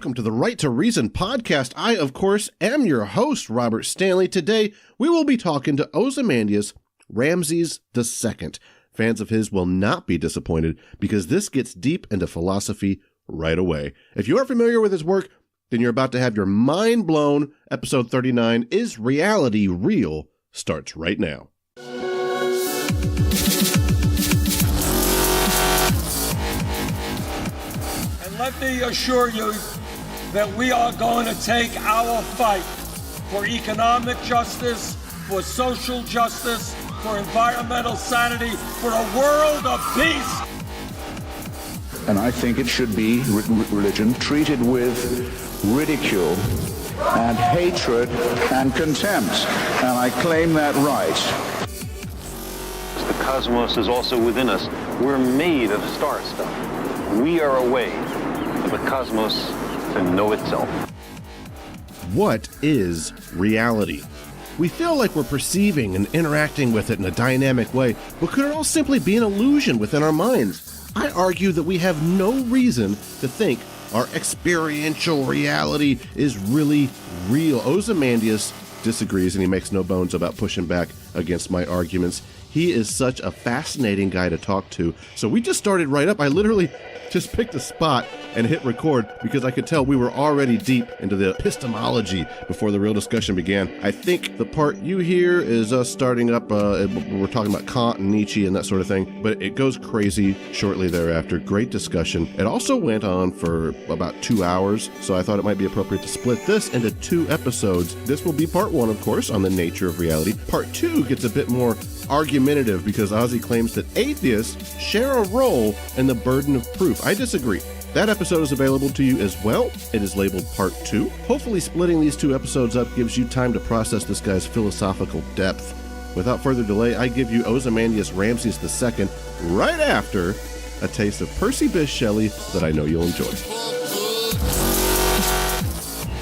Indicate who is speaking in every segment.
Speaker 1: welcome to the Right to Reason podcast. I, of course, am your host, Robert Stanley. Today, we will be talking to Ozymandias Ramses II. Fans of his will not be disappointed because this gets deep into philosophy right away. If you are familiar with his work, then you're about to have your mind blown. Episode 39, Is Reality Real? Starts right now.
Speaker 2: Let me assure you that we are going to take our fight for economic justice, for social justice, for environmental sanity, for a world of peace.
Speaker 3: And I think it should be religion treated with ridicule and hatred and contempt. And I claim that right.
Speaker 4: The cosmos is also within us. We're made of star stuff. We are a way of the cosmos to know itself.
Speaker 1: What is reality? We feel like we're perceiving and interacting with it in a dynamic way, but could it all simply be an illusion within our minds? I argue that we have no reason to think our experiential reality is really real. Ozymandias disagrees, and he makes no bones about pushing back against my arguments. He is such a fascinating guy to talk to. So we just started right up. I literally just picked a spot and hit record because I could tell we were already deep into the epistemology before the real discussion began. I think the part you hear is us starting up, we're talking about Kant and Nietzsche and that sort of thing, but it goes crazy shortly thereafter. Great discussion. It also went on for about 2 hours, so I thought it might be appropriate to split this into 2 episodes. This will be part 1, of course, on the nature of reality. Part 2 gets a bit more argumentative because Ozzy claims that atheists share a role in the burden of proof. I disagree. That episode is available to you as well. It is labeled Part 2. Hopefully splitting these 2 episodes up gives you time to process this guy's philosophical depth. Without further delay, I give you Ozymandias Ramses II right after a taste of Percy Bysshe Shelley that I know you'll enjoy.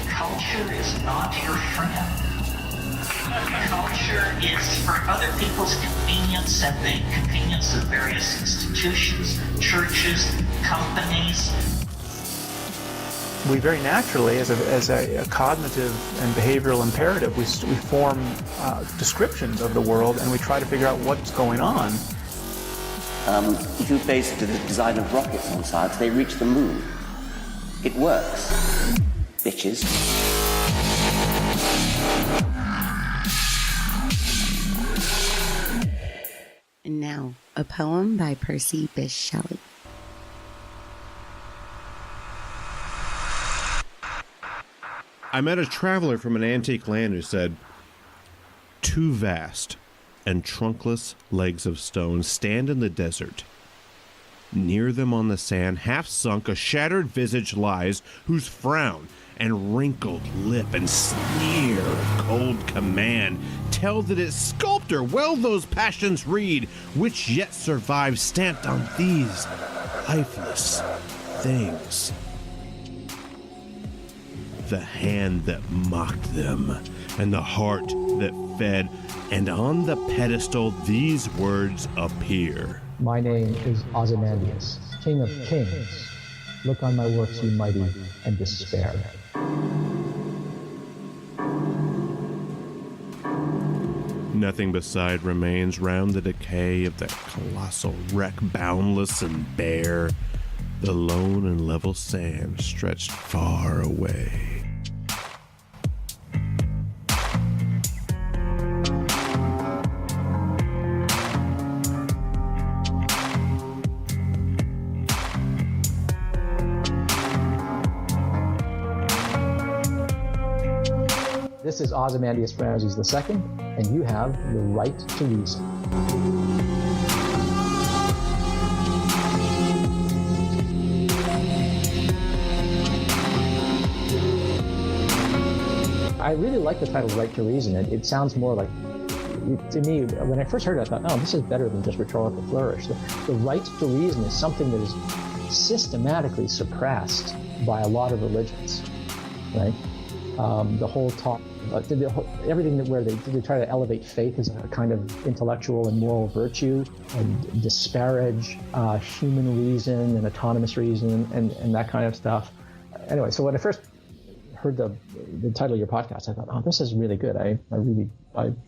Speaker 5: Culture is not your friend. Culture is for other people's convenience and the convenience of various institutions, churches, companies.
Speaker 6: We very naturally, as a cognitive and behavioral imperative, we form descriptions of the world and we try to figure out what's going on.
Speaker 7: If you base the design of rockets on science, they reach the moon. It works. Bitches.
Speaker 8: And now, a poem by Percy Bysshe Shelley.
Speaker 1: I met a traveler from an antique land who said, "Two vast and trunkless legs of stone stand in the desert. Near them on the sand, half sunk, a shattered visage lies, whose frown and wrinkled lip and sneer of cold command tell that its sculptor well those passions read, which yet survive stamped on these lifeless things. The hand that mocked them, and the heart that fed, and on the pedestal these words appear.
Speaker 9: My name is Ozymandias, King of Kings. Look on my works, ye mighty, and despair."
Speaker 1: Nothing beside remains round the decay of that colossal wreck, boundless and bare, the lone and level sand stretched far away.
Speaker 9: This is Ozymandias Ramses II, and you have the right to reason. I really like the title Right to Reason. It sounds more like, to me, when I first heard it, I thought, oh, this is better than just rhetorical flourish. The right to reason is something that is systematically suppressed by a lot of religions, right? The whole talk, everything where they try to elevate faith as a kind of intellectual and moral virtue and disparage human reason and autonomous reason and that kind of stuff. anyway, so when I first heard the title of your podcast, I thought, oh, this is really good. I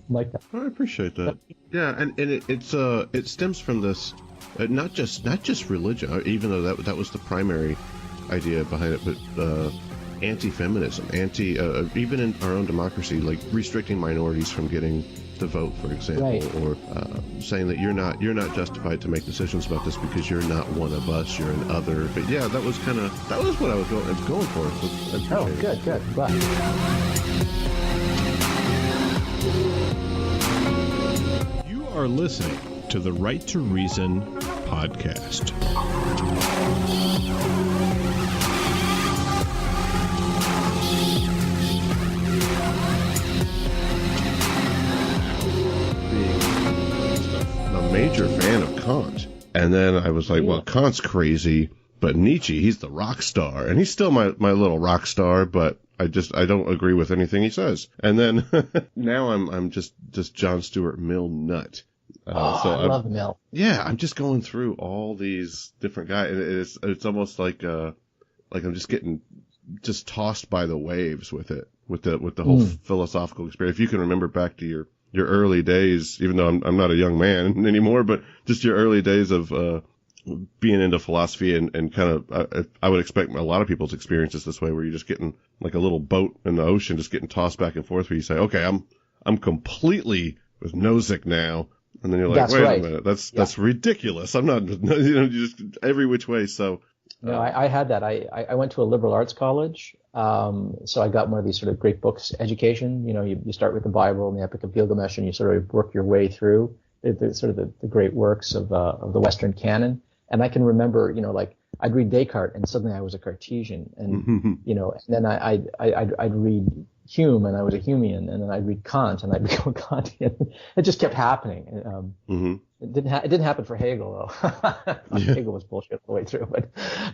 Speaker 9: like that.
Speaker 1: I appreciate that. Yeah, and it stems from this, not just religion, even though that was the primary idea behind it, but anti-feminism, even in our own democracy, like restricting minorities from getting to vote, for example, right. Or saying that you're not justified to make decisions about this because you're not one of us, you're an other. But yeah, that was what I was going for.
Speaker 9: Oh, good. Glad.
Speaker 10: You are listening to the Right to Reason podcast.
Speaker 1: Major fan of Kant, and then I was like, well, Kant's crazy, but Nietzsche, he's the rock star, and he's still my little rock star, but I don't agree with anything he says. And then now I'm just John Stuart Mill nut.
Speaker 9: I love Mill.
Speaker 1: Yeah, I'm just going through all these different guys, and it's almost like I'm just getting tossed by the waves with it, with the whole philosophical experience. If you can remember back to your early days, even though I'm not a young man anymore, but just your early days of being into philosophy and kind of, I would expect a lot of people's experiences this way, where you're just getting like a little boat in the ocean, just getting tossed back and forth, where you say, okay, I'm completely with Nozick now. And then you're like, wait a minute, that's ridiculous. I'm not, just every which way. So.
Speaker 9: No, I had that. I went to a liberal arts college. So I got one of these sort of great books, education. You start with the Bible and the Epic of Gilgamesh, and you sort of work your way through the great works of the Western canon. And I can remember, like I'd read Descartes, and suddenly I was a Cartesian, and and then I'd read Hume, and I was a Humean, and then I'd read Kant, and I'd become a Kantian. It just kept happening. It didn't happen for Hegel though. Hegel was bullshit all the way through,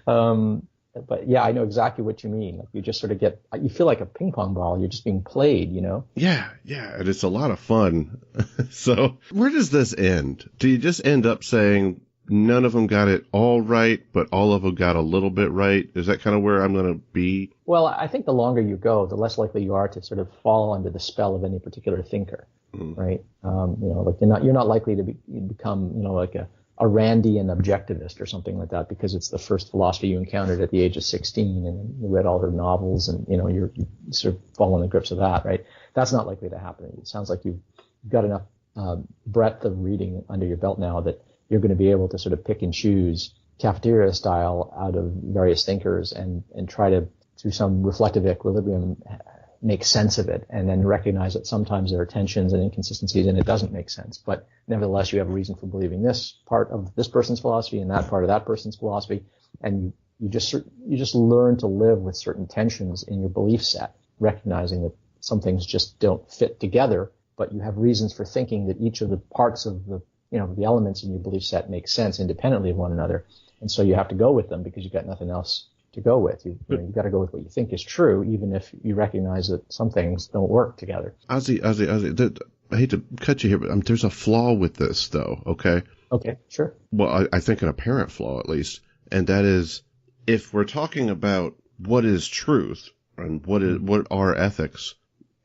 Speaker 9: but yeah, I know exactly what you mean. Like you just sort of you feel like a ping pong ball. You're just being played,
Speaker 1: Yeah, and it's a lot of fun. So where does this end? Do you just end up saying none of them got it all right, but all of them got a little bit right? Is that kind of where I'm going to be?
Speaker 9: Well, I think the longer you go, the less likely you are to sort of fall under the spell of any particular thinker, right? Like you're not likely to become, like a Randian objectivist or something like that, because it's the first philosophy you encountered at the age of 16 and you read all her novels and, you sort of fall in the grips of that, right? That's not likely to happen. It sounds like you've got enough breadth of reading under your belt now that you're going to be able to sort of pick and choose cafeteria style out of various thinkers and try to, through some reflective equilibrium, make sense of it, and then recognize that sometimes there are tensions and inconsistencies and it doesn't make sense. But nevertheless, you have a reason for believing this part of this person's philosophy and that part of that person's philosophy, and you just learn to live with certain tensions in your belief set, recognizing that some things just don't fit together, but you have reasons for thinking that each of the parts of the elements in your belief set make sense independently of one another, and so you have to go with them because you've got nothing else to go with. You've got to go with what you think is true, even if you recognize that some things don't work together.
Speaker 1: Ozzy, I hate to cut you here, but there's a flaw with this, though, okay?
Speaker 9: Okay, sure.
Speaker 1: Well, I think an apparent flaw, at least, and that is, if we're talking about what is truth and what are ethics,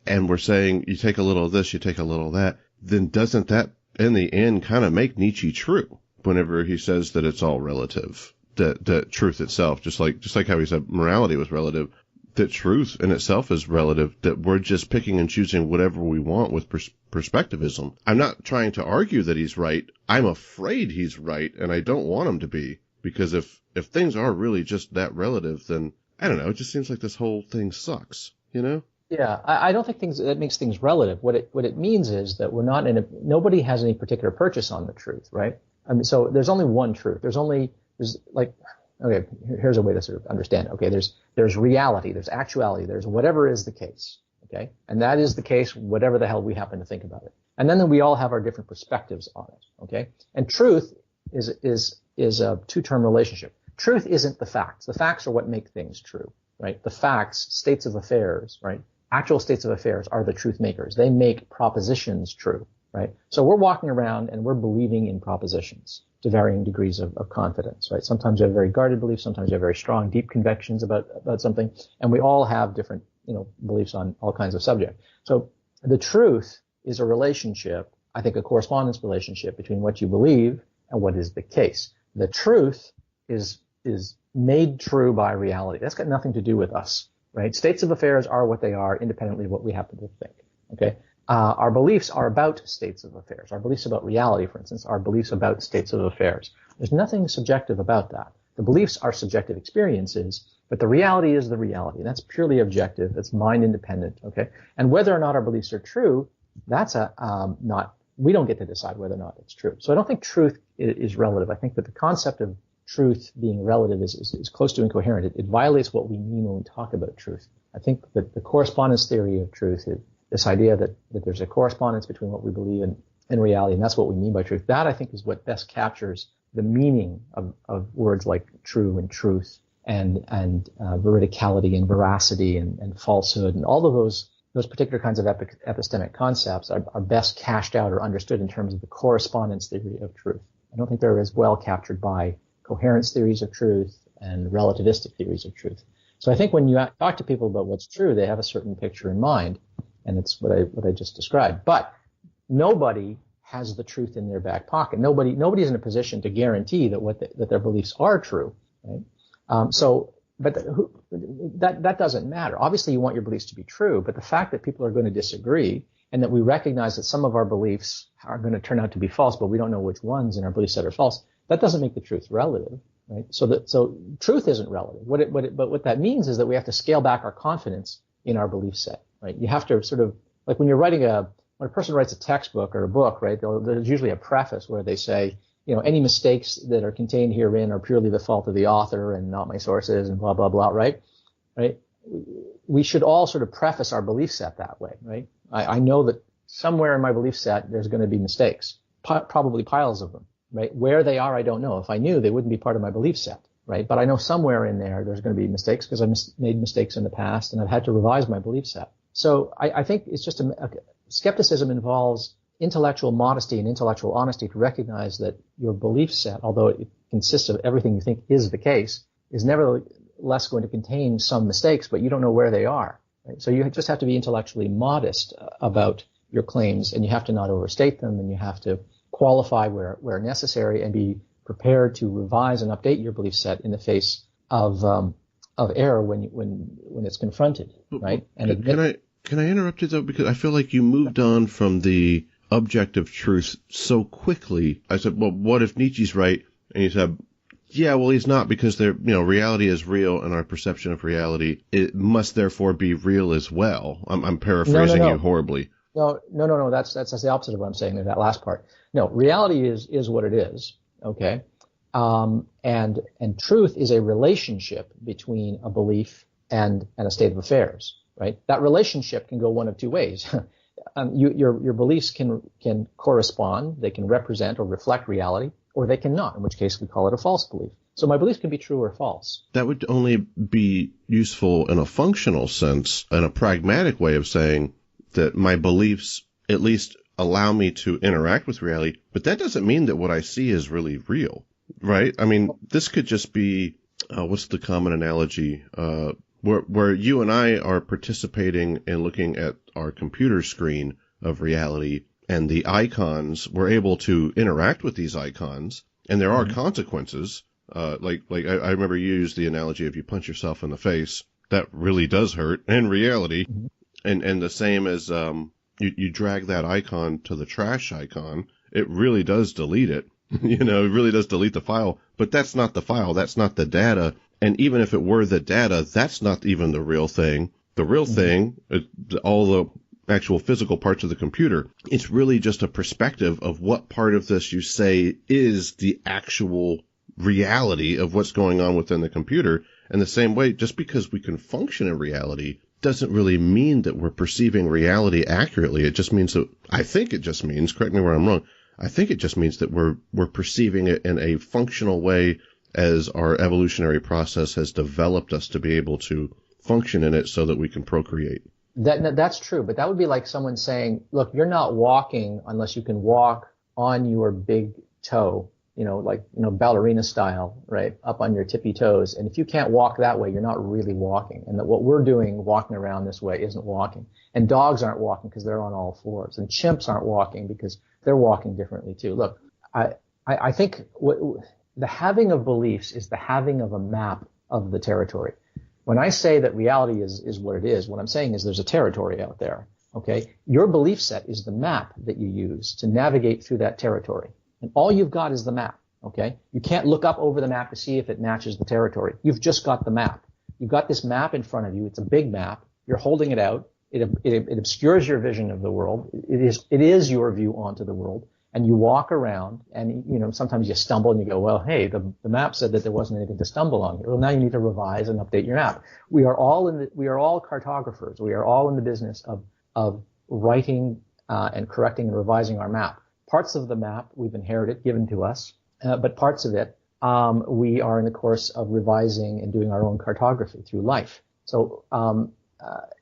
Speaker 1: and we're saying you take a little of this, you take a little of that, then doesn't that, in the end, kind of make Nietzsche true whenever he says that it's all relative? That truth itself, just like how he said morality was relative, that truth in itself is relative, that we're just picking and choosing whatever we want with perspectivism. I'm not trying to argue that he's right. I'm afraid he's right, and I don't want him to be, because if things are really just that relative, then, I don't know, it just seems like this whole thing sucks,
Speaker 9: Yeah, I don't think that makes things relative. What it means is that we're not nobody has any particular purchase on the truth, right? I mean, so there's only one truth. Here's a way to sort of understand. Okay, there's reality, there's actuality, there's whatever is the case. Okay, and that is the case, whatever the hell we happen to think about it. And then we all have our different perspectives on it. Okay, and truth is a two-term relationship. Truth isn't the facts. The facts are what make things true, right? The facts, states of affairs, right? Actual states of affairs are the truth makers. They make propositions true, right? So we're walking around and we're believing in propositions. to varying degrees of confidence, right? Sometimes you have very guarded beliefs, sometimes you have very strong, deep convictions about something, and we all have different, beliefs on all kinds of subjects. So the truth is a relationship, I think a correspondence relationship between what you believe and what is the case. The truth is made true by reality. That's got nothing to do with us, right? States of affairs are what they are, independently of what we happen to think, okay? Our beliefs are about states of affairs. Our beliefs about reality, for instance, are beliefs about states of affairs. There's nothing subjective about that. The beliefs are subjective experiences, but the reality is the reality. That's purely objective. It's mind independent, okay? And whether or not our beliefs are true, that's we don't get to decide whether or not it's true. So I don't think truth is relative. I think that the concept of truth being relative is close to incoherent. It violates what we mean when we talk about truth. I think that the correspondence theory of truth is this idea that there's a correspondence between what we believe and reality, and that's what we mean by truth. That, I think, is what best captures the meaning of words like true and truth and veridicality and veracity and falsehood, and all of those particular kinds of epistemic concepts are best cashed out or understood in terms of the correspondence theory of truth. I don't think they're as well captured by coherence theories of truth and relativistic theories of truth. So I think when you talk to people about what's true, they have a certain picture in mind, and it's what I just described. But nobody has the truth in their back pocket. Nobody's in a position to guarantee that their beliefs are true, right? But that doesn't matter. Obviously, you want your beliefs to be true, but the fact that people are going to disagree and that we recognize that some of our beliefs are going to turn out to be false, but we don't know which ones in our belief set are false, that doesn't make the truth relative, right? So truth isn't relative. But what that means is that we have to scale back our confidence in our belief set, right? You have to sort of, like when a person writes a textbook or a book, right, there's usually a preface where they say, any mistakes that are contained herein are purely the fault of the author and not my sources and blah, blah, blah, right? Right? We should all sort of preface our belief set that way, right? I know that somewhere in my belief set there's going to be mistakes, probably piles of them, right? Where they are, I don't know. If I knew, they wouldn't be part of my belief set, right? But I know somewhere in there's going to be mistakes because I've made mistakes in the past and I've had to revise my belief set. So I think it's just skepticism involves intellectual modesty and intellectual honesty to recognize that your belief set, although it consists of everything you think is the case, is nevertheless going to contain some mistakes, but you don't know where they are. Right? So you just have to be intellectually modest about your claims, and you have to not overstate them, and you have to qualify where necessary and be prepared to revise and update your belief set in the face of error when it's confronted, right? And
Speaker 1: can I interrupt you though, because I feel like you moved on from the objective truth so quickly. I said, well, what if Nietzsche's right? And you said, yeah, well, he's not, because reality is real, and our perception of reality, it must therefore be real as well. I'm paraphrasing you horribly.
Speaker 9: No. That's the opposite of what I'm saying in that last part. No, reality is what it is. Okay. And truth is a relationship between a belief and a state of affairs, right? That relationship can go one of two ways. Your beliefs can correspond, they can represent or reflect reality, or they cannot, in which case we call it a false belief. So my beliefs can be true or false.
Speaker 1: That would only be useful in a functional sense, and a pragmatic way of saying that my beliefs at least allow me to interact with reality, but that doesn't mean that what I see is really real, right? I mean, this could just be, what's the common analogy? Where you and I are participating in looking at our computer screen of reality, and the icons, we're able to interact with these icons, and there are consequences. Like I remember you used the analogy of you punch yourself in the face. That really does hurt in reality. And the same as you drag that icon to the trash icon, it really does delete it. It really does delete the file. But that's not the file. That's not the data. And even if it were the data, that's not even the real thing. The real thing, all the actual physical parts of the computer, it's really just a perspective of what part of this you say is the actual reality of what's going on within the computer. And the same way, just because we can function in reality doesn't really mean that we're perceiving reality accurately. It just means that, I think it just means, correct me where I'm wrong, I think it just means that we're perceiving it in a functional way as our evolutionary process has developed us to be able to function in it so that we can procreate.
Speaker 9: That's true, but that would be like someone saying, look, you're not walking unless you can walk on your big toe ballerina style, right, up on your tippy toes. And if you can't walk that way, you're not really walking. And that what we're doing, walking around this way, isn't walking. And dogs aren't walking because they're on all fours. And chimps aren't walking because they're walking differently too. Look, I think the having of beliefs is the having of a map of the territory. When I say that reality is what it is, what I'm saying is there's a territory out there. Okay? Your belief set is the map that you use to navigate through that territory. And all you've got is the map, okay? You can't look up over the map to see if it matches the territory. You've just got the map. You've got this map in front of you. It's a big map. You're holding it out. It obscures your vision of the world. It is your view onto the world. And you walk around and, sometimes you stumble and you go, well, hey, the map said that there wasn't anything to stumble on here. Well, now you need to revise and update your map. We are all cartographers. We are all in the business of writing, and correcting and revising our map. Parts of the map we've inherited, given to us, but parts of it we are in the course of revising and doing our own cartography through life. So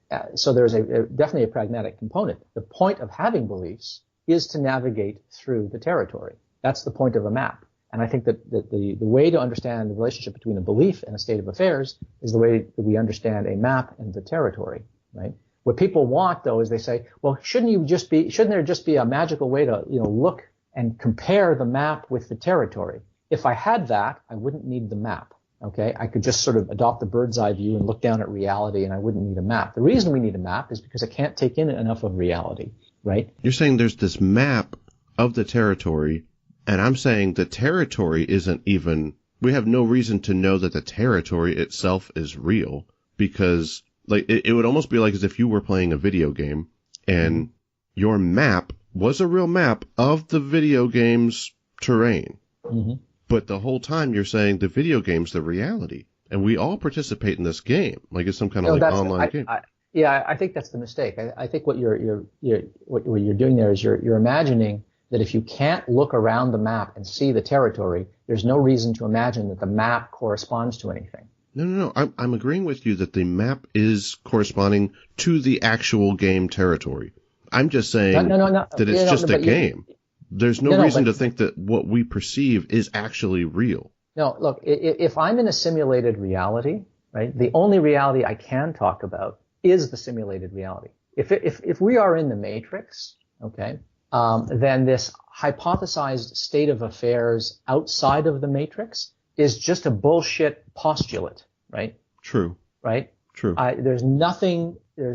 Speaker 9: there's definitely a pragmatic component. The point of having beliefs is to navigate through the territory. That's the point of a map. And I think that the way to understand the relationship between a belief and a state of affairs is the way that we understand a map and the territory, right? What people want, though, is they say, well, shouldn't there just be a magical way to, look and compare the map with the territory? If I had that, I wouldn't need the map. Okay? I could just sort of adopt the bird's eye view and look down at reality, and I wouldn't need a map. The reason we need a map is because I can't take in enough of reality, right?
Speaker 1: You're saying there's this map of the territory, and I'm saying the territory isn't even, we have no reason to know that the territory itself is real, because it would almost be like as if you were playing a video game and your map was a real map of the video game's terrain. Mm-hmm. But the whole time you're saying the video game's the reality, and we all participate in this game, like it's some kind of online game.
Speaker 9: I think that's the mistake. I think what you're doing there is you're imagining that if you can't look around the map and see the territory, there's no reason to imagine that the map corresponds to anything.
Speaker 1: No. I'm agreeing with you that the map is corresponding to the actual game territory. I'm just saying that it's just a game. There's no reason to think that what we perceive is actually real.
Speaker 9: No, look, if I'm in a simulated reality, right, the only reality I can talk about is the simulated reality. If we are in the Matrix, okay, then this hypothesized state of affairs outside of the Matrix is just a bullshit postulate, right?
Speaker 1: True.
Speaker 9: Right?
Speaker 1: True.
Speaker 9: There's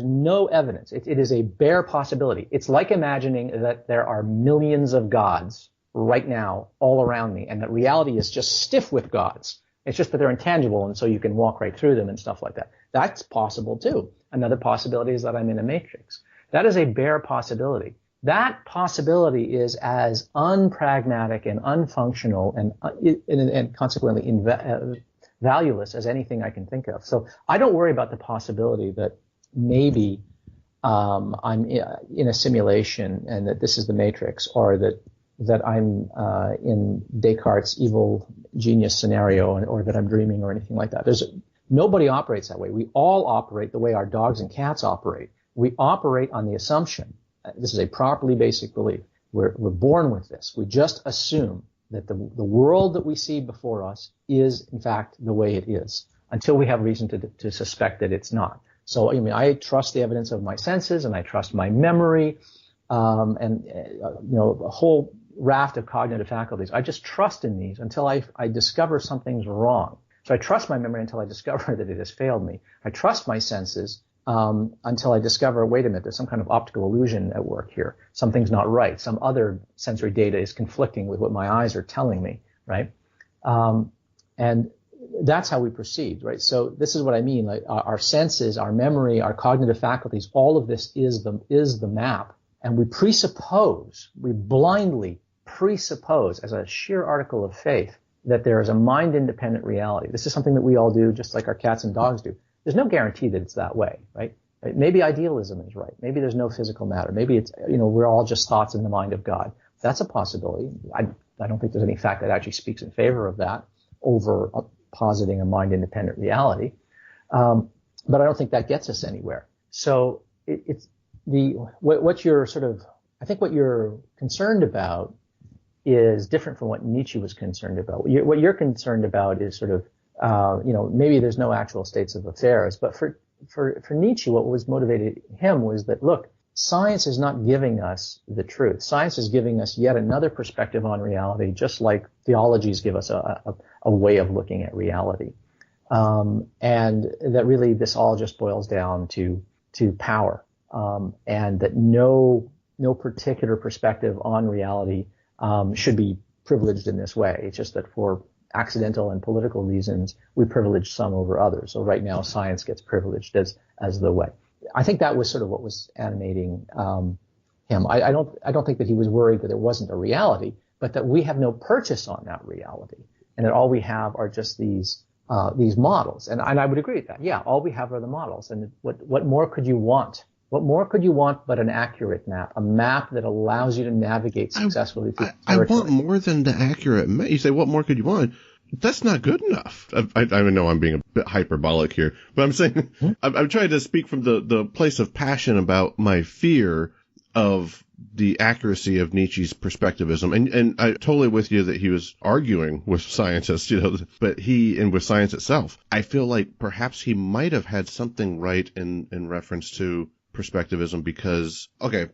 Speaker 9: no evidence. It is a bare possibility. It's like imagining that there are millions of gods right now all around me, and that reality is just stiff with gods. It's just that they're intangible, and so you can walk right through them and stuff like that. That's possible too. Another possibility is that I'm in a matrix. That is a bare possibility. That possibility is as unpragmatic and unfunctional and consequently valueless as anything I can think of. So I don't worry about the possibility that maybe I'm in a simulation and that this is the Matrix, or that I'm in Descartes' evil genius scenario, or that I'm dreaming or anything like that. Nobody operates that way. We all operate the way our dogs and cats operate. We operate on the assumption. This is a properly basic belief. We're born with this. We just assume that the world that we see before us is, in fact, the way it is, until we have reason to suspect that it's not. So, I trust the evidence of my senses, and I trust my memory, and a whole raft of cognitive faculties. I just trust in these until I discover something's wrong. So I trust my memory until I discover that it has failed me. I trust my senses until I discover, wait a minute, there's some kind of optical illusion at work here. Something's not right. Some other sensory data is conflicting with what my eyes are telling me, right? And that's how we proceed, right? So this is what I mean. Like our senses, our memory, our cognitive faculties, all of this is the map. And we blindly presuppose, as a sheer article of faith, that there is a mind-independent reality. This is something that we all do, just like our cats and dogs do. There's no guarantee that it's that way, right? Maybe idealism is right. Maybe there's no physical matter. Maybe it's, we're all just thoughts in the mind of God. That's a possibility. I don't think there's any fact that actually speaks in favor of that over positing a mind-independent reality. But I don't think that gets us anywhere. So what you're concerned about is different from what Nietzsche was concerned about. What you're concerned about is sort of, maybe there's no actual states of affairs, but for Nietzsche, what was motivating him was that, look, science is not giving us the truth. Science is giving us yet another perspective on reality, just like theologies give us a way of looking at reality. And that really this all just boils down to power, and that no particular perspective on reality should be privileged in this way. It's just that for accidental and political reasons, we privilege some over others. So right now, science gets privileged as the way. I think that was sort of what was animating him. I don't think that he was worried that there wasn't a reality, but that we have no purchase on that reality, and that all we have are just these models. And I would agree with that. Yeah, all we have are the models. And what more could you want? What more could you want but an accurate map, a map that allows you to navigate successfully through territory?
Speaker 1: I want more than the accurate map. You say, what more could you want? That's not good enough. I know I'm being a bit hyperbolic here, but I'm saying I'm trying to speak from the place of passion about my fear of the accuracy of Nietzsche's perspectivism. And I totally with you that he was arguing with scientists, but and with science itself. I feel like perhaps he might have had something right in reference to perspectivism, because, okay,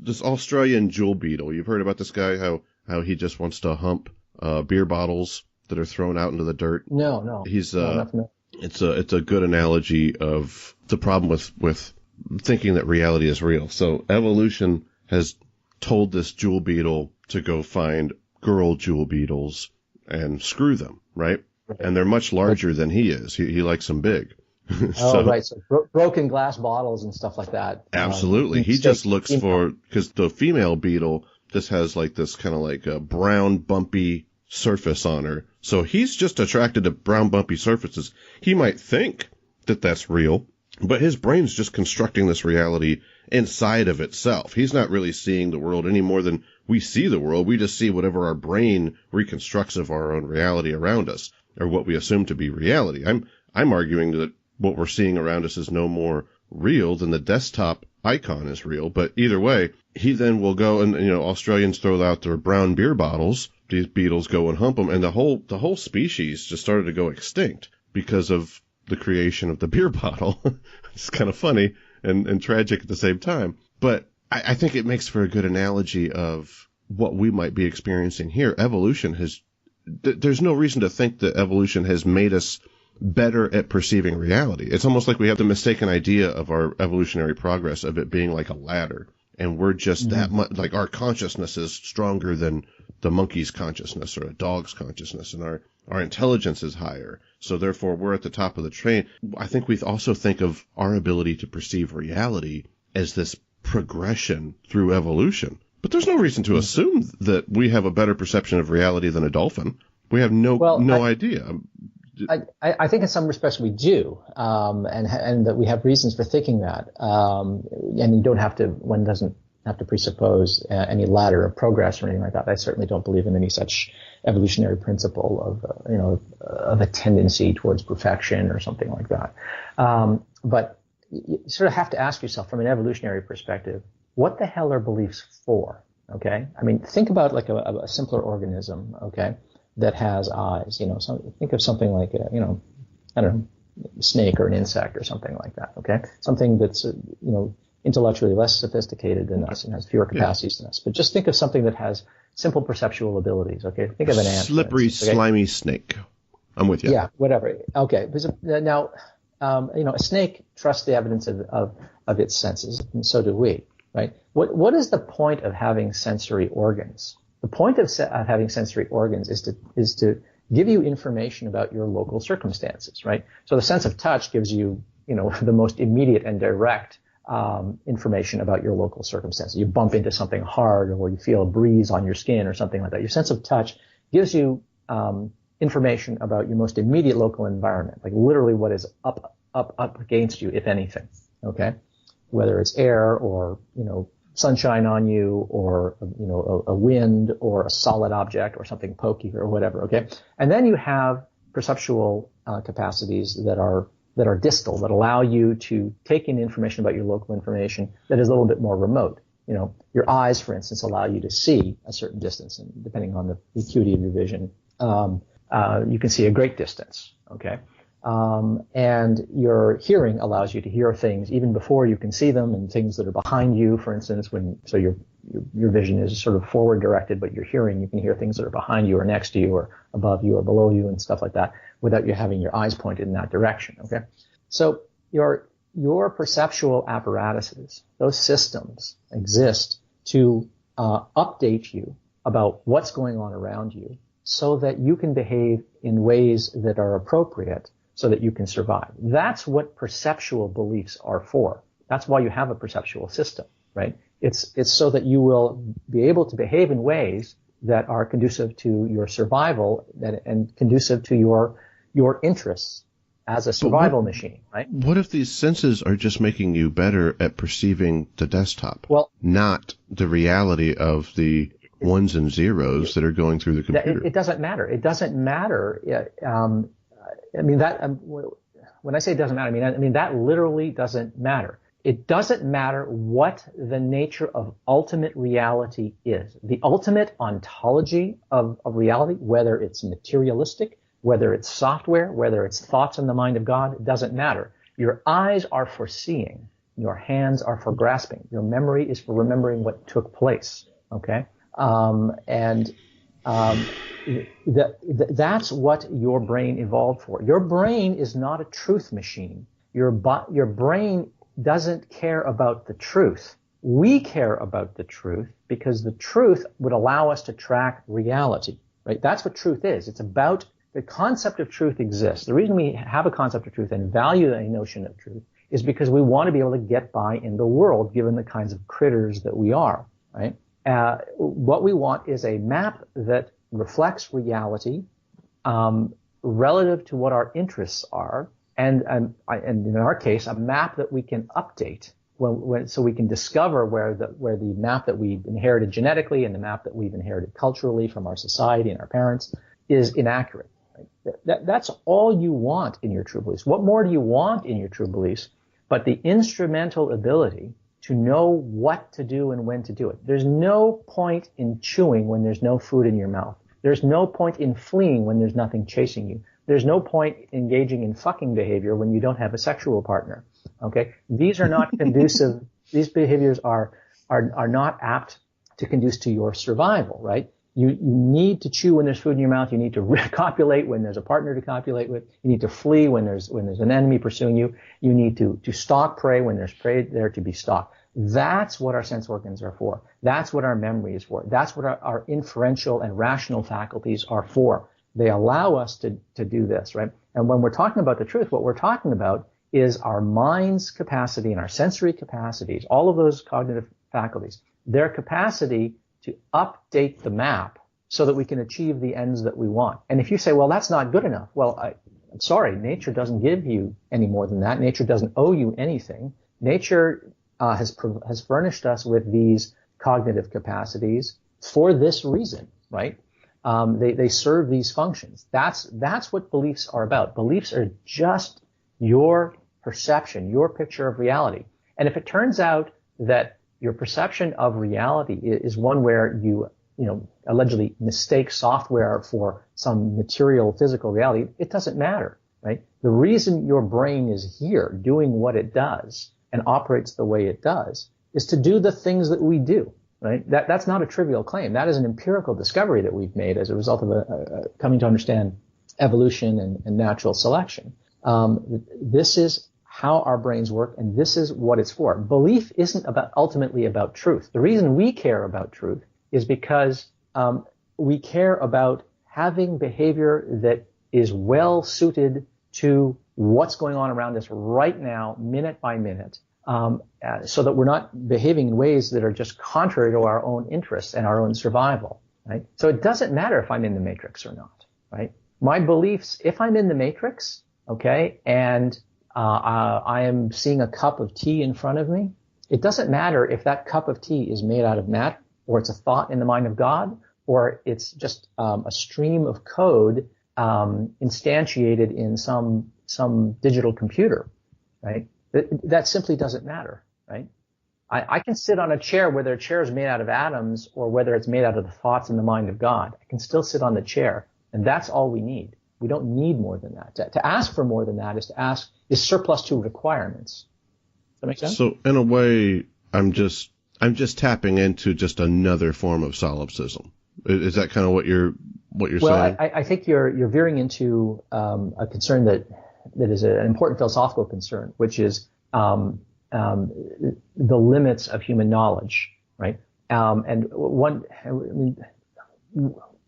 Speaker 1: this Australian jewel beetle, you've heard about this guy, how he just wants to hump beer bottles that are thrown out into the dirt.
Speaker 9: No.
Speaker 1: It's a good analogy of the problem with thinking that reality is real. So evolution has told this jewel beetle to go find girl jewel beetles and screw them, right? And they're much larger than he is. He likes them big.
Speaker 9: Right. So broken glass bottles and stuff like that.
Speaker 1: Absolutely. He just looks for, because the female beetle just has like this kind of like a brown bumpy surface on her. So he's just attracted to brown bumpy surfaces. He might think that that's real, but his brain's just constructing this reality inside of itself. He's not really seeing the world any more than we see the world. We just see whatever our brain reconstructs of our own reality around us, or what we assume to be reality. I'm arguing that what we're seeing around us is no more real than the desktop icon is real. But either way, he then will go and, Australians throw out their brown beer bottles. These beetles go and hump them, and the whole species just started to go extinct because of the creation of the beer bottle. It's kind of funny and tragic at the same time. But I think it makes for a good analogy of what we might be experiencing here. There's no reason to think that evolution has made us better at perceiving reality. It's almost like we have the mistaken idea of our evolutionary progress of it being like a ladder, and we're just that much, like our consciousness is stronger than the monkey's consciousness or a dog's consciousness, and our intelligence is higher, so therefore we're at the top of the train. I think we also think of our ability to perceive reality as this progression through evolution, but there's no reason to assume that we have a better perception of reality than a dolphin. We have no idea.
Speaker 9: I think in some respects we do, and that we have reasons for thinking that. And one doesn't have to presuppose any ladder of progress or anything like that. I certainly don't believe in any such evolutionary principle of a tendency towards perfection or something like that. But you sort of have to ask yourself from an evolutionary perspective, what the hell are beliefs for? Okay? I mean, think about like a simpler organism, okay, that has eyes, think of something like a snake or an insect or something like that, okay? Something that's, intellectually less sophisticated than us and has fewer capacities than us. But just think of something that has simple perceptual abilities, okay? Think of an ant.
Speaker 1: Slippery, slimy snake. I'm with you.
Speaker 9: Yeah, whatever. Okay. Now, a snake trusts the evidence of its senses, and so do we, right? What is the point of having sensory organs? The point of having sensory organs is to give you information about your local circumstances, right? So the sense of touch gives you, the most immediate and direct information about your local circumstances. You bump into something hard, or you feel a breeze on your skin or something like that. Your sense of touch gives you information about your most immediate local environment, like literally what is up against you, if anything, okay? Whether it's air or, sunshine on you, or, a wind or a solid object or something pokey or whatever, okay? And then you have perceptual capacities that are distal, that allow you to take in information about your local information that is a little bit more remote. your eyes, for instance, allow you to see a certain distance, and depending on the acuity of your vision, you can see a great distance. Okay. And your hearing allows you to hear things even before you can see them, and things that are behind you, for instance, so your vision is sort of forward directed, but your hearing, you can hear things that are behind you or next to you or above you or below you and stuff like that without you having your eyes pointed in that direction. Okay. So your perceptual apparatuses, those systems exist to update you about what's going on around you so that you can behave in ways that are appropriate so that you can survive. That's what perceptual beliefs are for. That's why you have a perceptual system, right? It's so that you will be able to behave in ways that are conducive to your survival and conducive to your interests as a survival machine, right?
Speaker 1: What if these senses are just making you better at perceiving the desktop, not the reality of the ones and zeros that are going through the computer?
Speaker 9: It doesn't matter. It doesn't matter. When I say it doesn't matter, I mean that literally doesn't matter. It doesn't matter what the nature of ultimate reality is. The ultimate ontology of reality, whether it's materialistic, whether it's software, whether it's thoughts in the mind of God, it doesn't matter. Your eyes are for seeing. Your hands are for grasping. Your memory is for remembering what took place. Okay? That's what your brain evolved for. Your brain is not a truth machine. Your brain doesn't care about the truth. We care about the truth because the truth would allow us to track reality, right? That's what truth is. It's about the concept of truth exists. The reason we have a concept of truth and value a notion of truth is because we want to be able to get by in the world given the kinds of critters that we are, right? What we want is a map that reflects reality relative to what our interests are, and in our case, a map that we can update so we can discover where the map that we've inherited genetically and the map that we've inherited culturally from our society and our parents is inaccurate. Right? That's all you want in your true beliefs. What more do you want in your true beliefs but the instrumental ability to know what to do and when to do it? There's no point in chewing when there's no food in your mouth. There's no point in fleeing when there's nothing chasing you. There's no point engaging in fucking behavior when you don't have a sexual partner. Okay? These are not conducive. These behaviors are not apt to conduce to your survival, right? You need to chew when there's food in your mouth. You need to copulate when there's a partner to copulate with. You need to flee when there's an enemy pursuing you. You need to stalk prey when there's prey there to be stalked. That's what our sense organs are for. That's what our memory is for. That's what our inferential and rational faculties are for. They allow us to do this, right? And when we're talking about the truth, what we're talking about is our mind's capacity and our sensory capacities, all of those cognitive faculties, their capacity to update the map so that we can achieve the ends that we want. And if you say, well, that's not good enough, well, I'm sorry, nature doesn't give you any more than that. Nature doesn't owe you anything. Nature has furnished us with these cognitive capacities for this reason, right? They serve these functions. That's what beliefs are about. Beliefs are just your perception, your picture of reality. And if it turns out that your perception of reality is one where you allegedly mistake software for some material, physical reality, it doesn't matter, right? The reason your brain is here doing what it does and operates the way it does is to do the things that we do, right? That's not a trivial claim. That is an empirical discovery that we've made as a result of coming to understand evolution and natural selection. This is how our brains work, and this is what it's for. Belief isn't ultimately about truth. The reason we care about truth is because we care about having behavior that is well suited to what's going on around us right now, minute by minute, so that we're not behaving in ways that are just contrary to our own interests and our own survival, right? So it doesn't matter if I'm in the matrix or not, right? My beliefs, if I'm in the matrix, okay, and I am seeing a cup of tea in front of me, it doesn't matter if that cup of tea is made out of matter, or it's a thought in the mind of God, or it's just a stream of code instantiated in some digital computer, right? That simply doesn't matter, right? I can sit on a chair, whether a chair is made out of atoms or whether it's made out of the thoughts and the mind of God. I can still sit on the chair, and that's all we need. We don't need more than that. To ask for more than that is surplus to requirements. Does that make sense?
Speaker 1: So in a way, I'm just tapping into just another form of solipsism. Is that kind of what you're saying?
Speaker 9: Well, I think you're veering into a concern that is an important philosophical concern, which is the limits of human knowledge, right?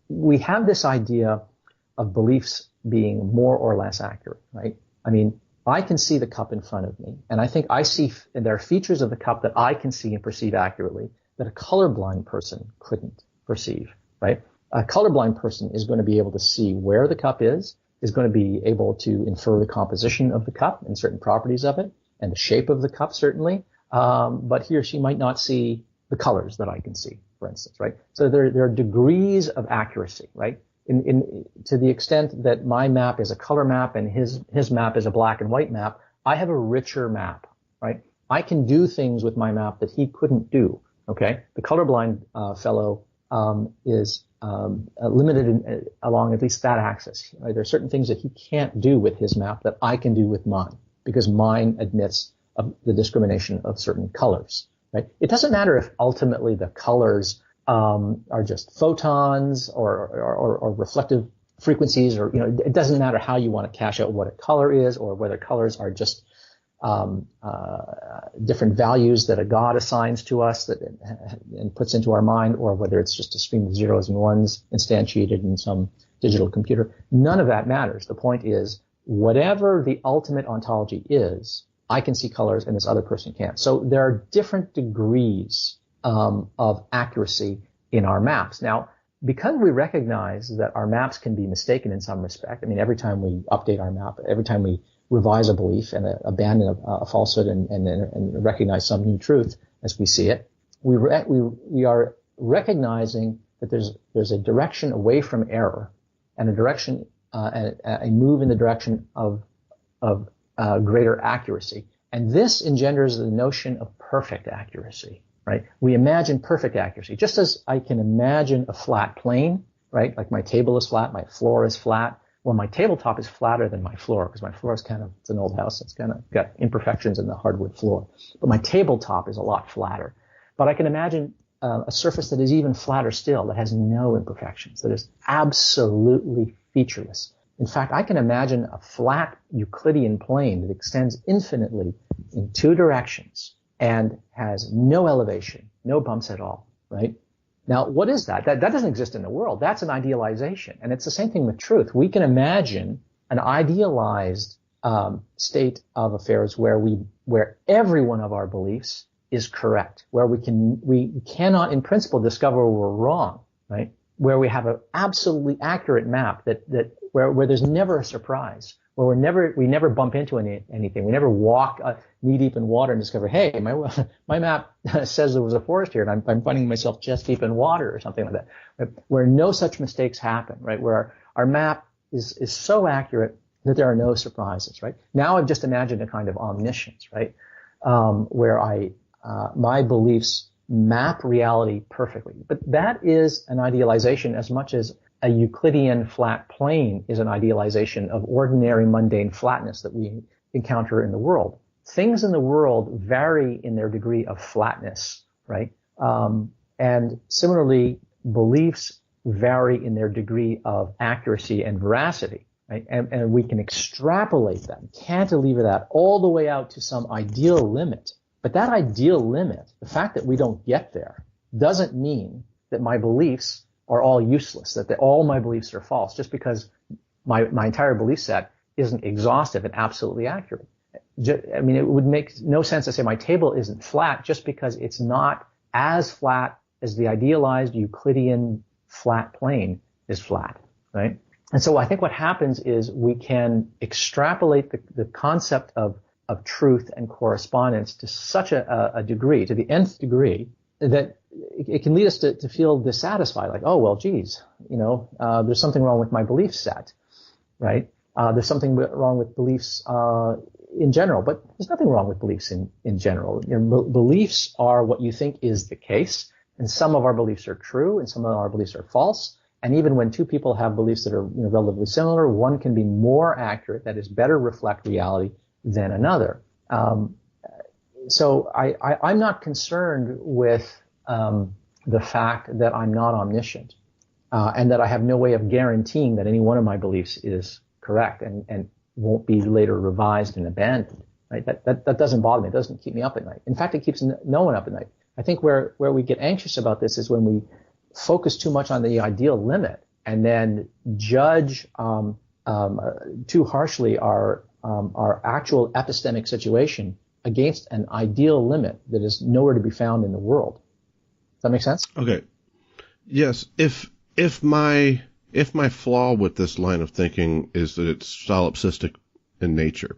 Speaker 9: We have this idea of beliefs being more or less accurate, right? I mean, I can see the cup in front of me, and I think and there are features of the cup that I can see and perceive accurately that a colorblind person couldn't perceive, right? A colorblind person is going to be able to see where the cup is going to be able to infer the composition of the cup and certain properties of it, and the shape of the cup, certainly. But he or she might not see the colors that I can see, for instance, right? So there are degrees of accuracy, right? To the extent that my map is a color map and his map is a black and white map, I have a richer map, right? I can do things with my map that he couldn't do, okay? The colorblind fellow is limited along at least that axis. Right? There are certain things that he can't do with his map that I can do with mine, because mine admits of the discrimination of certain colors, right? It doesn't matter if ultimately the colors are just photons or reflective frequencies, or, it doesn't matter how you want to cash out what a color is, or whether colors are just different values that a god assigns to us and puts into our mind, or whether it's just a stream of zeros and ones instantiated in some digital computer. None of that matters. The point is, whatever the ultimate ontology is, I can see colors and this other person can't. So there are different degrees of accuracy in our maps. Now, because we recognize that our maps can be mistaken in some respect, I mean, every time we update our map, every time we revise a belief and abandon a falsehood and recognize some new truth as we see it, we are recognizing that there's a direction away from error and a direction a move in the direction of greater accuracy. And this engenders the notion of perfect accuracy, right? We imagine perfect accuracy, just as I can imagine a flat plane, right? Like my table is flat, my floor is flat. Well, my tabletop is flatter than my floor, because my floor is it's an old house. It's kind of got imperfections in the hardwood floor. But my tabletop is a lot flatter. But I can imagine a surface that is even flatter still, that has no imperfections, that is absolutely featureless. In fact, I can imagine a flat Euclidean plane that extends infinitely in two directions and has no elevation, no bumps at all, right? Now, what is that? That doesn't exist in the world. That's an idealization. And it's the same thing with truth. We can imagine an idealized state of affairs where every one of our beliefs is correct, where we cannot in principle discover we're wrong, right? Where we have an absolutely accurate map where there's never a surprise, where we never bump into anything. We never walk knee deep in water and discover, hey, my map says there was a forest here, and I'm finding myself chest deep in water or something like that. Right? Where no such mistakes happen, right? Where our map is so accurate that there are no surprises, right? Now I've just imagined a kind of omniscience, right? Where my beliefs map reality perfectly. But that is an idealization as much as a Euclidean flat plane is an idealization of ordinary mundane flatness that we encounter in the world. Things in the world vary in their degree of flatness, right? And similarly, beliefs vary in their degree of accuracy and veracity, right? And we can extrapolate them, cantilever that all the way out to some ideal limit. But that ideal limit, the fact that we don't get there, doesn't mean that my beliefs are all useless, that all my beliefs are false, just because my entire belief set isn't exhaustive and absolutely accurate. I mean, it would make no sense to say my table isn't flat just because it's not as flat as the idealized Euclidean flat plane is flat, right? And so I think what happens is we can extrapolate the concept of truth and correspondence to such a degree, to the nth degree, that it can lead us to feel dissatisfied, like, oh, well, geez, there's something wrong with my belief set, right? There's something wrong with beliefs in general, but there's nothing wrong with beliefs in general. Beliefs are what you think is the case, and some of our beliefs are true, and some of our beliefs are false. And even when two people have beliefs that are relatively similar, one can be more accurate, that is, better reflect reality than another. So I'm not concerned with the fact that I'm not omniscient, and that I have no way of guaranteeing that any one of my beliefs is correct and won't be later revised and abandoned. Right? That doesn't bother me. It doesn't keep me up at night. In fact, it keeps no one up at night. I think where we get anxious about this is when we focus too much on the ideal limit and then judge too harshly our actual epistemic situation against an ideal limit that is nowhere to be found in the world. Does that make sense?
Speaker 1: Okay. Yes. If my flaw with this line of thinking is that it's solipsistic in nature,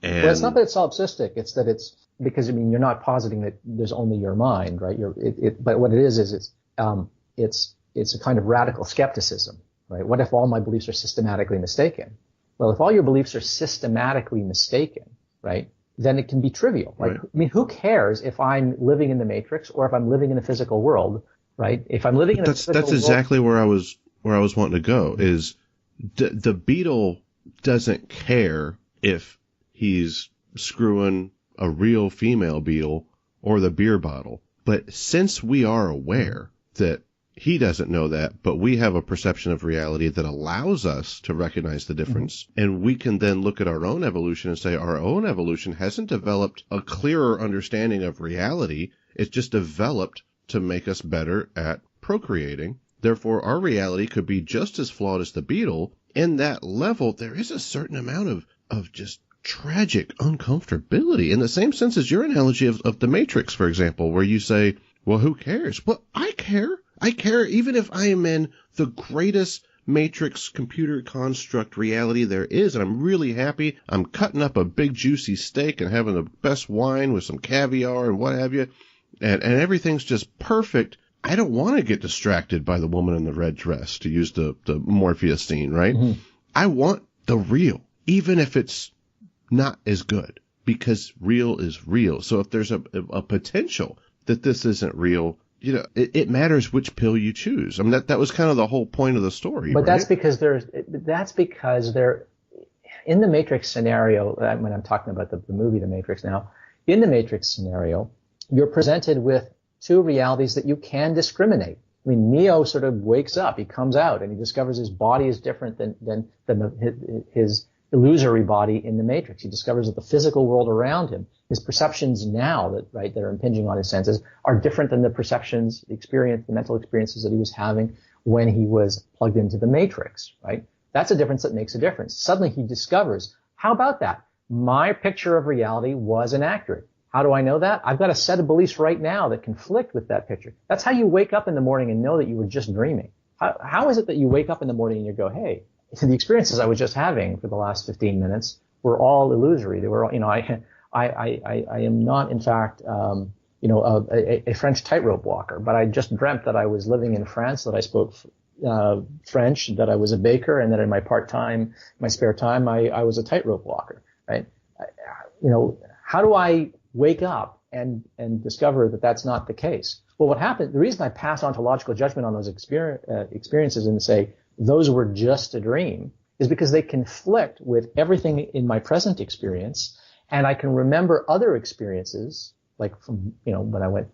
Speaker 1: and
Speaker 9: well, it's not that it's solipsistic. It's that it's because you're not positing that there's only your mind, right? But what it is it's a kind of radical skepticism, right? What if all my beliefs are systematically mistaken? Well, if all your beliefs are systematically mistaken, right, then it can be trivial. Like, right. I mean, who cares if I'm living in the Matrix or if I'm living in a physical world, right? If I'm living in a physical world. That's exactly
Speaker 1: where I was wanting to go. Is the beetle doesn't care if he's screwing a real female beetle or the beer bottle. But since we are aware that he doesn't know that, but we have a perception of reality that allows us to recognize the difference, and we can then look at our own evolution and say our own evolution hasn't developed a clearer understanding of reality. It's just developed to make us better at procreating. Therefore, our reality could be just as flawed as the beetle. In that level, there is a certain amount of just tragic uncomfortability, in the same sense as your analogy of the Matrix, for example, where you say, well, who cares? Well, I care. I care even if I am in the greatest Matrix computer construct reality there is, and I'm really happy. I'm cutting up a big juicy steak and having the best wine with some caviar and what have you, and everything's just perfect. I don't want to get distracted by the woman in the red dress, to use the Morpheus scene, right? Mm-hmm. I want the real, even if it's not as good, because real is real. So if there's a potential that this isn't real, it matters which pill you choose. I mean, that was kind of the whole point of the story.
Speaker 9: But
Speaker 1: right?
Speaker 9: that's because they're in the Matrix scenario. When I'm talking about the movie The Matrix now, in the Matrix scenario, you're presented with two realities that you can discriminate. I mean, Neo sort of wakes up, he comes out, and he discovers his body is different than his illusory body in the Matrix. He discovers that the physical world around him, his perceptions now that are impinging on his senses, are different than the perceptions, the mental experiences that he was having when he was plugged into the Matrix, right? That's a difference that makes a difference. Suddenly he discovers, how about that? My picture of reality was inaccurate. How do I know that? I've got a set of beliefs right now that conflict with that picture. That's how you wake up in the morning and know that you were just dreaming. How is it that you wake up in the morning and you go, hey, the experiences I was just having for the last 15 minutes were all illusory. They were all, I am not, in fact, a French tightrope walker, but I just dreamt that I was living in France, that I spoke French, that I was a baker, and that in my spare time, I was a tightrope walker, right? How do I wake up and discover that that's not the case? Well, what happened, the reason I pass ontological judgment on those experiences and say those were just a dream is because they conflict with everything in my present experience, and I can remember other experiences, like from, when I went,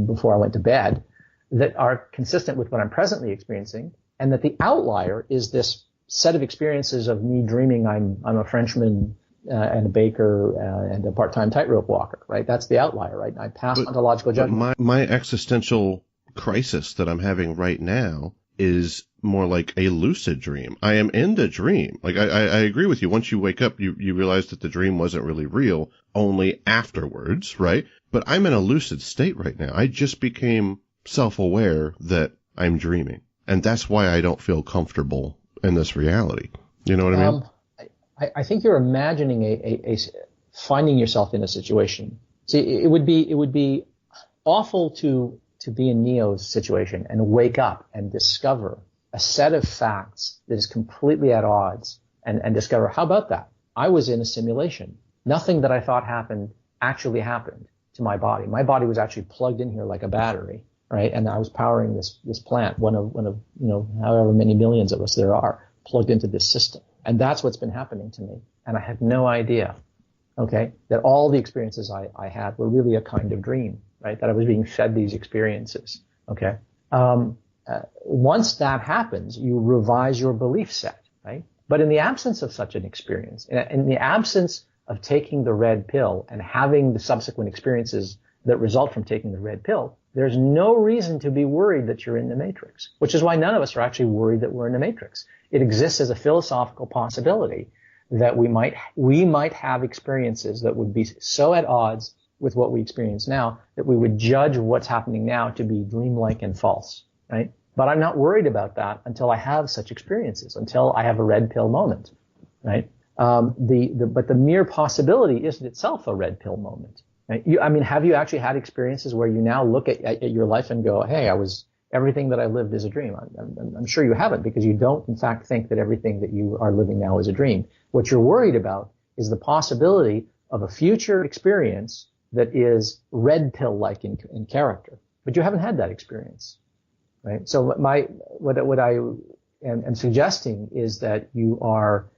Speaker 9: before I went to bed, that are consistent with what I'm presently experiencing, and that the outlier is this set of experiences of me dreaming I'm a Frenchman and a baker and a part-time tightrope walker, right? That's the outlier, right? I pass ontological judgment.
Speaker 1: My existential crisis that I'm having right now is more like a lucid dream. I am in the dream. Like, I agree with you. Once you wake up, you realize that the dream wasn't really real, only afterwards, right? But I'm in a lucid state right now. I just became self-aware that I'm dreaming. And that's why I don't feel comfortable in this reality. You know what I mean?
Speaker 9: I think you're imagining a finding yourself in a situation. See, it would be awful to be in Neo's situation and wake up and discover a set of facts that is completely at odds and discover, how about that? I was in a simulation. Nothing that I thought happened actually happened to my body. My body was actually plugged in here like a battery, right? And I was powering this plant, one of however many millions of us there are plugged into this system. And that's what's been happening to me. And I had no idea, okay, that all the experiences I had were really a kind of dream, right? That I was being fed these experiences, okay? Once that happens, you revise your belief set, right? But in the absence of such an experience, in the absence of taking the red pill and having the subsequent experiences that result from taking the red pill, there's no reason to be worried that you're in the matrix, which is why none of us are actually worried that we're in the matrix. It exists as a philosophical possibility that we might have experiences that would be so at odds with what we experience now that we would judge what's happening now to be dreamlike and false, right? But I'm not worried about that until I have such experiences, until I have a red pill moment, right? But the mere possibility isn't itself a red pill moment, right? Have you actually had experiences where you now look at your life and go, hey, everything that I lived is a dream? I'm sure you haven't, because you don't, in fact, think that everything that you are living now is a dream. What you're worried about is the possibility of a future experience that is red pill-like in character. But you haven't had that experience, right? So what I am suggesting is that you are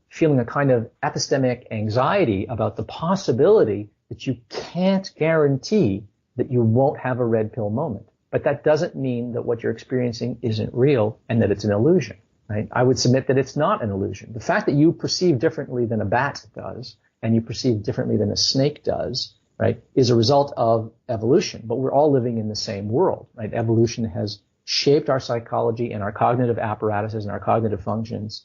Speaker 9: feeling a kind of epistemic anxiety about the possibility that you can't guarantee that you won't have a red pill moment. But that doesn't mean that what you're experiencing isn't real and that it's an illusion, right? I would submit that it's not an illusion. The fact that you perceive differently than a bat does, and you perceive differently than a snake does, right, is a result of evolution. But we're all living in the same world, right? Evolution has shaped our psychology and our cognitive apparatuses and our cognitive functions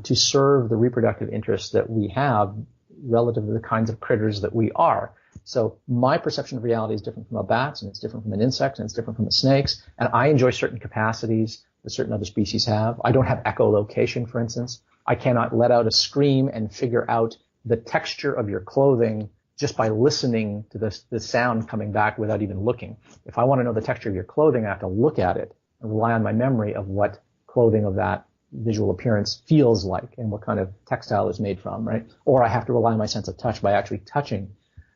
Speaker 9: to serve the reproductive interests that we have relative to the kinds of critters that we are. So my perception of reality is different from a bat's, and it's different from an insect, and it's different from a snake's. And I enjoy certain capacities that certain other species have. I don't have echolocation, for instance. I cannot let out a scream and figure out the texture of your clothing just by listening to the sound coming back without even looking. If I want to know the texture of your clothing, I have to look at it and rely on my memory of what clothing of that visual appearance feels like and what kind of textile is made from, right? Or I have to rely on my sense of touch by actually touching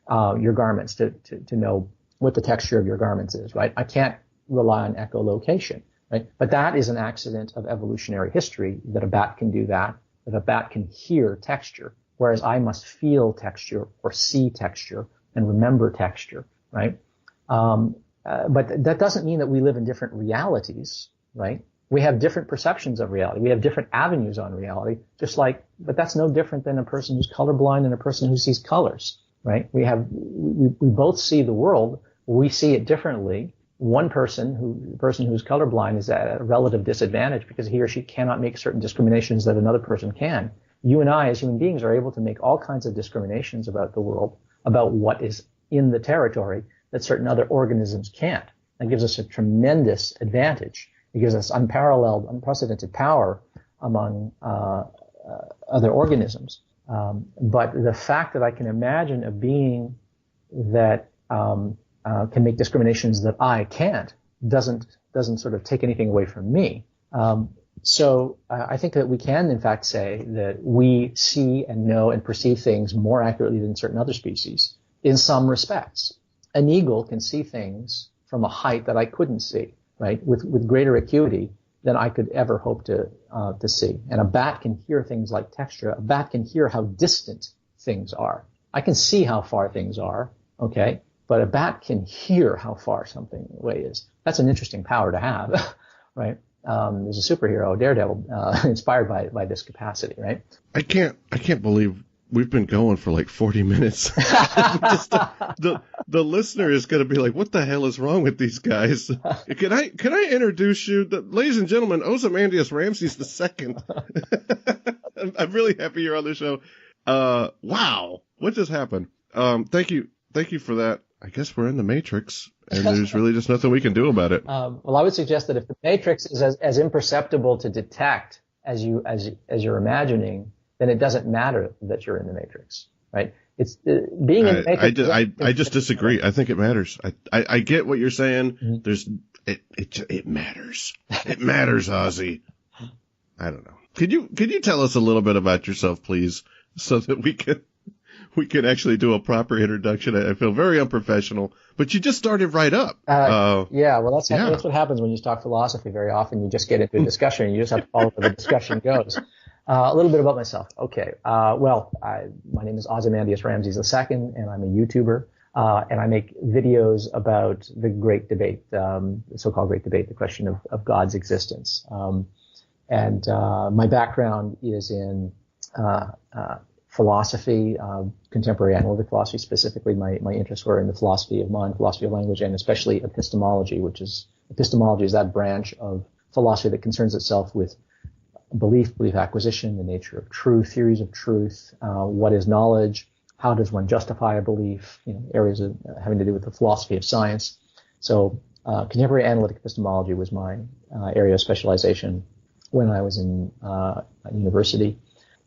Speaker 9: your garments to know what the texture of your garments is, right? I can't rely on echolocation, right? But that is an accident of evolutionary history, that a bat can do that a bat can hear texture, whereas I must feel texture or see texture and remember texture, right? But that doesn't mean that we live in different realities, right? We have different perceptions of reality. We have different avenues on reality, but that's no different than a person who's colorblind and a person who sees colors, right? We both see the world. We see it differently. The person who's colorblind is at a relative disadvantage because he or she cannot make certain discriminations that another person can. You and I, as human beings, are able to make all kinds of discriminations about the world, about what is in the territory that certain other organisms can't. That gives us a tremendous advantage. It gives us unparalleled, unprecedented power among other organisms. But the fact that I can imagine a being that can make discriminations that I can't doesn't sort of take anything away from me. So I think that we can, in fact, say that we see and know and perceive things more accurately than certain other species in some respects. An eagle can see things from a height that I couldn't see, right, with greater acuity than I could ever hope to see. And a bat can hear things like texture. A bat can hear how distant things are. I can see how far things are, okay, but a bat can hear how far something away is. That's an interesting power to have, right? There's a superhero, Daredevil, inspired by this capacity, right? I
Speaker 1: can't believe we've been going for like 40 minutes. The listener is going to be like, what the hell is wrong with these guys? Can I introduce you? Ladies and gentlemen, Ozymandias Ramses II. I'm really happy you're on the show. Wow. What just happened? Thank you for that. I guess we're in the Matrix, and there's really just nothing we can do about it.
Speaker 9: Well, I would suggest that if the Matrix is as imperceptible to detect as you're imagining, then it doesn't matter that you're in the Matrix, right? It's being in the Matrix.
Speaker 1: I just disagree. I think it matters. I get what you're saying.
Speaker 9: Mm-hmm.
Speaker 1: It matters. It matters, Ozzy. I don't know. Could you tell us a little bit about yourself, please, so that we can we can actually do a proper introduction. I feel very unprofessional, but you just started right up.
Speaker 9: Yeah, well, that's what happens when you talk philosophy. Very often you just get into a discussion and you just have to follow where the discussion goes. A little bit about myself. Okay. My name is Ozymandias Ramses II, and I'm a YouTuber. And I make videos about the great debate, the so-called great debate, the question of God's existence. My background is in philosophy, contemporary analytic philosophy. Specifically, my interests were in the philosophy of mind, philosophy of language, and especially epistemology, epistemology is that branch of philosophy that concerns itself with belief acquisition, the nature of truth, theories of truth, what is knowledge, how does one justify a belief, areas of, having to do with the philosophy of science. So contemporary analytic epistemology was my area of specialization when I was in university.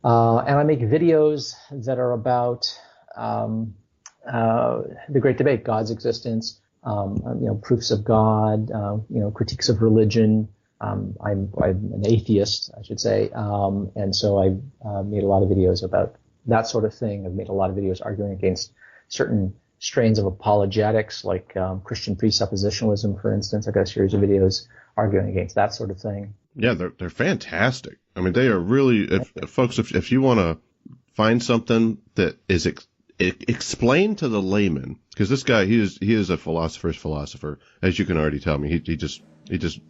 Speaker 9: And I make videos that are about the great debate, God's existence, proofs of God, critiques of religion. I'm an atheist, I should say, and so I've made a lot of videos about that sort of thing. I've made a lot of videos arguing against certain strains of apologetics, like Christian presuppositionalism, for instance. I've got a series of videos arguing against that sort of thing.
Speaker 1: Yeah, they're fantastic. I mean, they are really, folks, if you want to find something that is explained to the layman, because this guy, he is a philosopher's philosopher, as you can already tell me. He just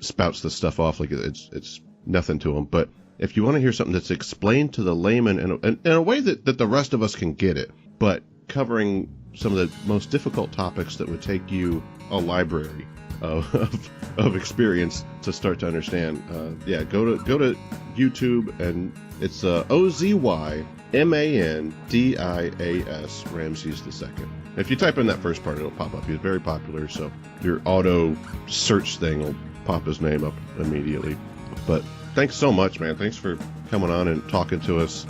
Speaker 1: spouts this stuff off like it's nothing to him. But if you want to hear something that's explained to the layman in a way that the rest of us can get it, but covering some of the most difficult topics that would take you a library of experience to start to understand, go to YouTube, and it's Ozymandias Ramses II. If you type in that first part, it'll pop up. He's very popular, so your auto search thing will pop his name up immediately. But thanks so much, man. Thanks for coming on and talking to us.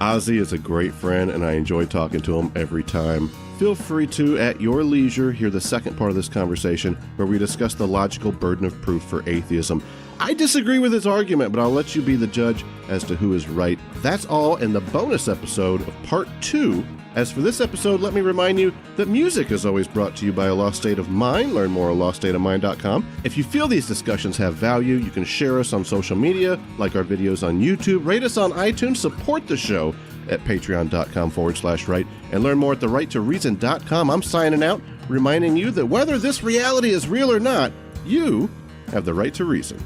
Speaker 1: Ozzy is a great friend, and I enjoy talking to him every time. Feel free to, at your leisure, hear the second part of this conversation where we discuss the logical burden of proof for atheism. I disagree with his argument, but I'll let you be the judge as to who is right. That's all in the bonus episode of Part 2. As for this episode, let me remind you that music is always brought to you by A Lost State of Mind. Learn more at loststateofmind.com. If you feel these discussions have value, you can share us on social media, like our videos on YouTube, rate us on iTunes, support the show at patreon.com/right, and learn more at therighttoreason.com. I'm signing out, reminding you that whether this reality is real or not, you have the right to reason.